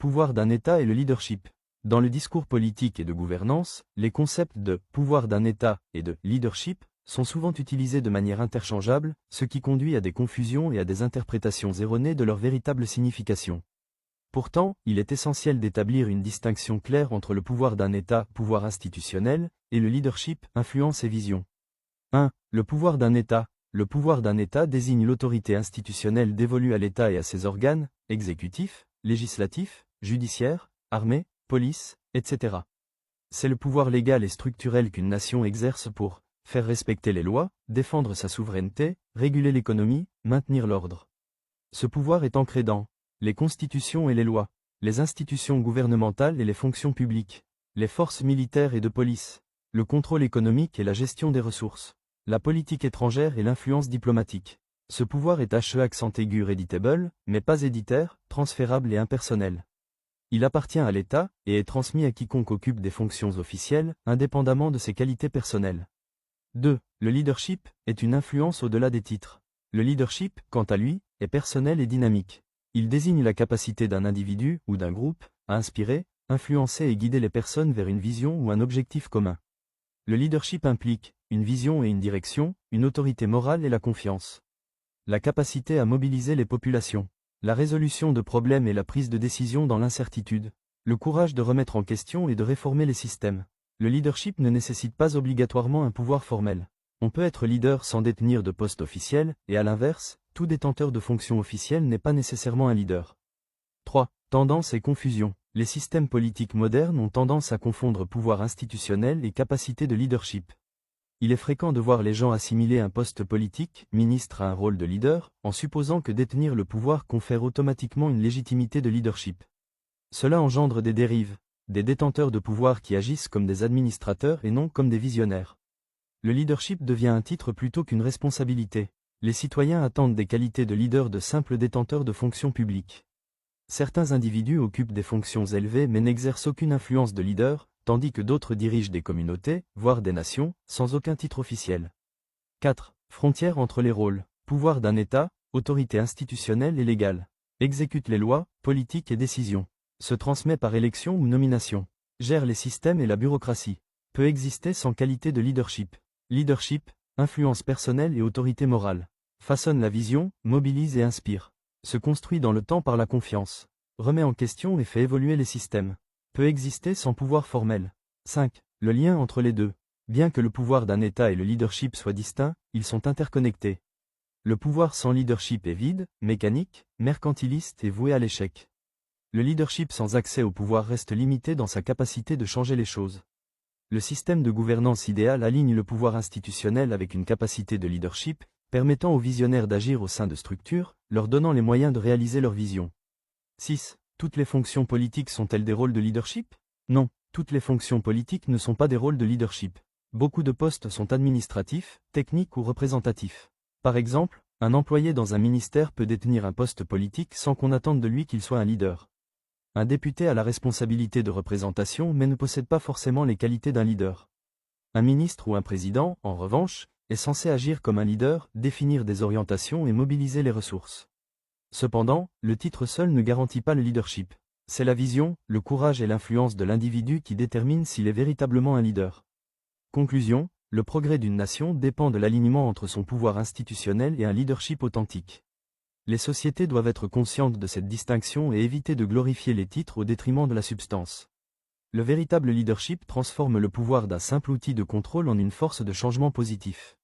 pouvoir d'un État et le leadership. Dans le discours politique et de gouvernance, les concepts de pouvoir d'un État et de leadership sont souvent utilisés de manière interchangeable, ce qui conduit à des confusions et à des interprétations erronées de leur véritable signification. Pourtant, il est essentiel d'établir une distinction claire entre le pouvoir d'un État, pouvoir institutionnel, et le leadership, influence et vision. 1. Le pouvoir d'un État. Le pouvoir d'un État désigne l'autorité institutionnelle dévolue à l'État et à ses organes, exécutifs, législatifs, judiciaires, armée, police, etc. C'est le pouvoir légal et structurel qu'une nation exerce pour faire respecter les lois, défendre sa souveraineté, réguler l'économie, maintenir l'ordre. Ce pouvoir est ancré dans les constitutions et les lois, les institutions gouvernementales et les fonctions publiques, les forces militaires et de police, le contrôle économique et la gestion des ressources, la politique étrangère et l'influence diplomatique. Ce pouvoir est accent aigu redditable, mais pas éditaire, transférable et impersonnel. Il appartient à l'État et est transmis à quiconque occupe des fonctions officielles, indépendamment de ses qualités personnelles. 2. Le leadership est une influence au-delà des titres. Le leadership, quant à lui, est personnel et dynamique. Il désigne la capacité d'un individu ou d'un groupe à inspirer, influencer et guider les personnes vers une vision ou un objectif commun. Le leadership implique une vision et une direction, une autorité morale et la confiance. La capacité à mobiliser les populations. La résolution de problèmes et la prise de décision dans l'incertitude. Le courage de remettre en question et de réformer les systèmes. Le leadership ne nécessite pas obligatoirement un pouvoir formel. On peut être leader sans détenir de poste officiel, et à l'inverse, tout détenteur de fonction officielle n'est pas nécessairement un leader. 3. Tendance et confusion. Les systèmes politiques modernes ont tendance à confondre pouvoir institutionnel et capacité de leadership. Il est fréquent de voir les gens assimiler un poste politique, ministre à un rôle de leader, en supposant que détenir le pouvoir confère automatiquement une légitimité de leadership. Cela engendre des dérives, des détenteurs de pouvoir qui agissent comme des administrateurs et non comme des visionnaires. Le leadership devient un titre plutôt qu'une responsabilité. Les citoyens attendent des qualités de leader de simples détenteurs de fonctions publiques. Certains individus occupent des fonctions élevées mais n'exercent aucune influence de leader, tandis que d'autres dirigent des communautés, voire des nations, sans aucun titre officiel. 4. Frontière entre les rôles. Pouvoir d'un État, autorité institutionnelle et légale. Exécute les lois, politiques et décisions. Se transmet par élection ou nomination. Gère les systèmes et la bureaucratie. Peut exister sans qualité de leadership. Leadership, influence personnelle et autorité morale. Façonne la vision, mobilise et inspire. Se construit dans le temps par la confiance. Remet en question et fait évoluer les systèmes. Peut exister sans pouvoir formel. 5. Le lien entre les deux. Bien que le pouvoir d'un État et le leadership soient distincts, ils sont interconnectés. Le pouvoir sans leadership est vide, mécanique, mercantiliste et voué à l'échec. Le leadership sans accès au pouvoir reste limité dans sa capacité de changer les choses. Le système de gouvernance idéal aligne le pouvoir institutionnel avec une capacité de leadership, permettant aux visionnaires d'agir au sein de structures, leur donnant les moyens de réaliser leur vision. 6. Toutes les fonctions politiques sont-elles des rôles de leadership? Non, toutes les fonctions politiques ne sont pas des rôles de leadership. Beaucoup de postes sont administratifs, techniques ou représentatifs. Par exemple, un employé dans un ministère peut détenir un poste politique sans qu'on attende de lui qu'il soit un leader. Un député a la responsabilité de représentation mais ne possède pas forcément les qualités d'un leader. Un ministre ou un président, en revanche, est censé agir comme un leader, définir des orientations et mobiliser les ressources. Cependant, le titre seul ne garantit pas le leadership. C'est la vision, le courage et l'influence de l'individu qui déterminent s'il est véritablement un leader. Conclusion, le progrès d'une nation dépend de l'alignement entre son pouvoir institutionnel et un leadership authentique. Les sociétés doivent être conscientes de cette distinction et éviter de glorifier les titres au détriment de la substance. Le véritable leadership transforme le pouvoir d'un simple outil de contrôle en une force de changement positif.